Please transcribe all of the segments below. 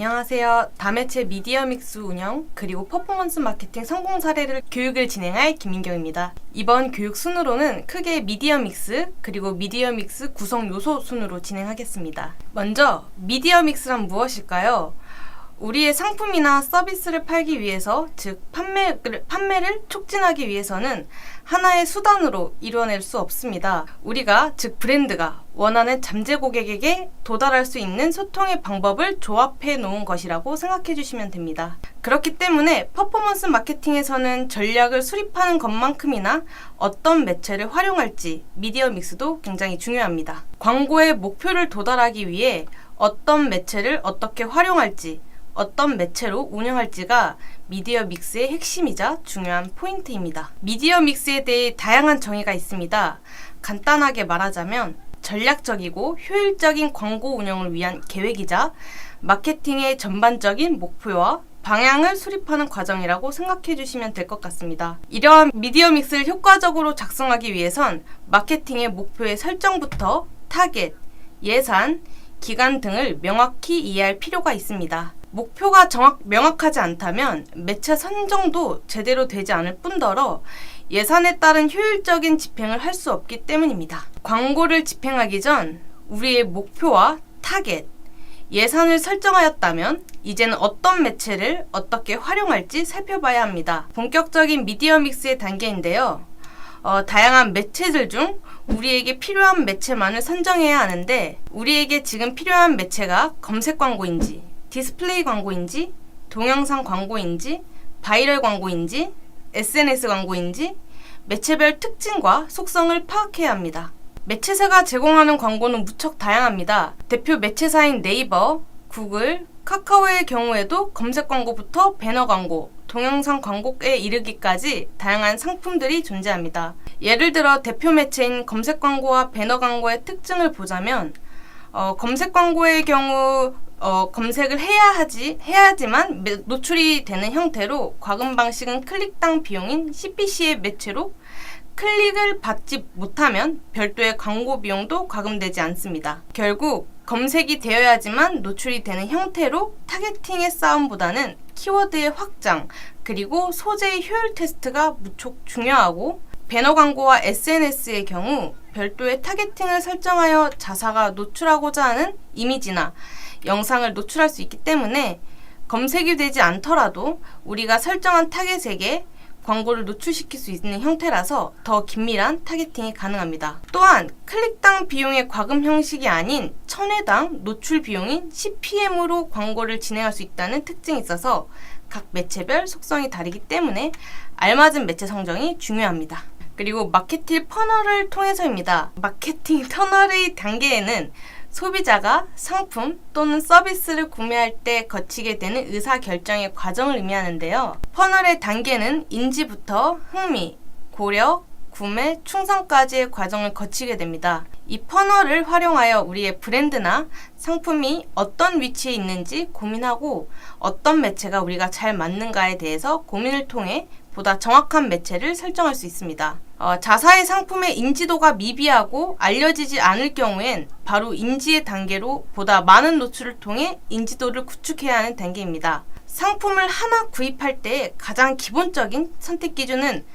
안녕하세요. 다매체 미디어 믹스 운영 그리고 퍼포먼스 마케팅 성공 사례를 교육을 진행할 김민경입니다. 이번 교육 순으로는 크게 미디어 믹스 그리고 미디어 믹스 구성 요소 순으로 진행하겠습니다. 먼저 미디어 믹스란 무엇일까요? 우리의 상품이나 서비스를 팔기 위해서, 즉 판매를 촉진하기 위해서는 하나의 수단으로 이뤄낼 수 없습니다. 우리가, 즉 브랜드가 원하는 잠재 고객에게 도달할 수 있는 소통의 방법을 조합해 놓은 것이라고 생각해 주시면 됩니다. 그렇기 때문에 퍼포먼스 마케팅에서는 전략을 수립하는 것만큼이나 어떤 매체를 활용할지 미디어 믹스도 굉장히 중요합니다. 광고의 목표를 도달하기 위해 어떤 매체를 어떻게 활용할지, 어떤 매체로 운영할지가 미디어 믹스의 핵심이자 중요한 포인트입니다. 미디어 믹스에 대해 다양한 정의가 있습니다. 간단하게 말하자면 전략적이고 효율적인 광고 운영을 위한 계획이자 마케팅의 전반적인 목표와 방향을 수립하는 과정이라고 생각해 주시면 될 것 같습니다. 이러한 미디어 믹스를 효과적으로 작성하기 위해선 마케팅의 목표의 설정부터 타겟, 예산, 기간 등을 명확히 이해할 필요가 있습니다. 목표가 명확하지 않다면 매체 선정도 제대로 되지 않을 뿐더러 예산에 따른 효율적인 집행을 할 수 없기 때문입니다. 광고를 집행하기 전 우리의 목표와 타겟, 예산을 설정하였다면 이제는 어떤 매체를 어떻게 활용할지 살펴봐야 합니다. 본격적인 미디어 믹스의 단계인데요. 다양한 매체들 중 우리에게 필요한 매체만을 선정해야 하는데, 우리에게 지금 필요한 매체가 검색 광고인지, 디스플레이 광고인지, 동영상 광고인지, 바이럴 광고인지, SNS 광고인지 매체별 특징과 속성을 파악해야 합니다. 매체사가 제공하는 광고는 무척 다양합니다. 대표 매체사인 네이버, 구글, 카카오의 경우에도 검색 광고부터 배너 광고, 동영상 광고에 이르기까지 다양한 상품들이 존재합니다. 예를 들어 대표 매체인 검색 광고와 배너 광고의 특징을 보자면, 검색 광고의 경우 검색을 해야지만 노출이 되는 형태로, 과금 방식은 클릭당 비용인 CPC의 매체로 클릭을 받지 못하면 별도의 광고 비용도 과금되지 않습니다. 결국 검색이 되어야지만 노출이 되는 형태로 타겟팅의 싸움보다는 키워드의 확장 그리고 소재의 효율 테스트가 무척 중요하고, 배너 광고와 SNS의 경우 별도의 타겟팅을 설정하여 자사가 노출하고자 하는 이미지나 영상을 노출할 수 있기 때문에 검색이 되지 않더라도 우리가 설정한 타겟에게 광고를 노출시킬 수 있는 형태라서 더 긴밀한 타겟팅이 가능합니다. 또한 클릭당 비용의 과금 형식이 아닌 천회당 노출 비용인 CPM으로 광고를 진행할 수 있다는 특징이 있어서 각 매체별 속성이 다르기 때문에 알맞은 매체 선정이 중요합니다. 그리고 마케팅 퍼널을 통해서입니다. 마케팅 터널의 단계에는 소비자가 상품 또는 서비스를 구매할 때 거치게 되는 의사결정의 과정을 의미하는데요. 퍼널의 단계는 인지부터 흥미, 고려, 구매, 충성까지의 과정을 거치게 됩니다. 이 퍼널을 활용하여 우리의 브랜드나 상품이 어떤 위치에 있는지 고민하고 어떤 매체가 우리가 잘 맞는가에 대해서 고민을 통해 보다 정확한 매체를 설정할 수 있습니다. 자사의 상품의 인지도가 미비하고 알려지지 않을 경우엔 바로 인지의 단계로 보다 많은 노출을 통해 인지도를 구축해야 하는 단계입니다. 상품을 하나 구입할 때 가장 기본적인 선택 기준은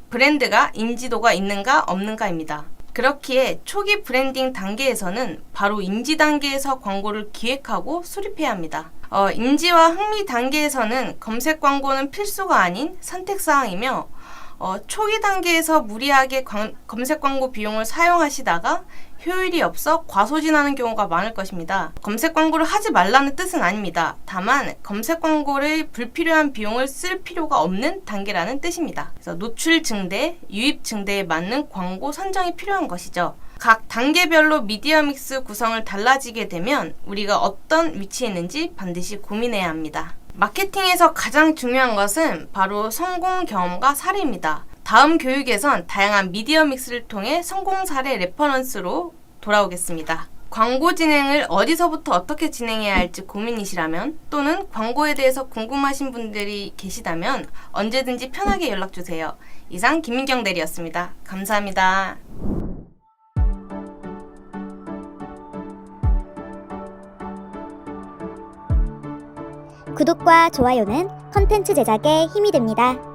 브랜드가 인지도가 있는가 없는가입니다. 그렇기에 초기 브랜딩 단계에서는 바로 인지 단계에서 광고를 기획하고 수립해야 합니다. 인지와 흥미 단계에서는 검색 광고는 필수가 아닌 선택사항이며, 초기 단계에서 무리하게 검색 광고 비용을 사용하시다가 효율이 없어 과소진하는 경우가 많을 것입니다. 검색 광고를 하지 말라는 뜻은 아닙니다. 다만 검색 광고를 불필요한 비용을 쓸 필요가 없는 단계라는 뜻입니다. 그래서 노출 증대, 유입 증대에 맞는 광고 선정이 필요한 것이죠. 각 단계별로 미디어 믹스 구성을 달라지게 되면 우리가 어떤 위치에 있는지 반드시 고민해야 합니다. 마케팅에서 가장 중요한 것은 바로 성공 경험과 사례입니다. 다음 교육에선 다양한 미디어 믹스를 통해 성공 사례 레퍼런스로 돌아오겠습니다. 광고 진행을 어디서부터 어떻게 진행해야 할지 고민이시라면, 또는 광고에 대해서 궁금하신 분들이 계시다면 언제든지 편하게 연락주세요. 이상 김민경 대리였습니다. 감사합니다. 구독과 좋아요는 컨텐츠 제작에 힘이 됩니다.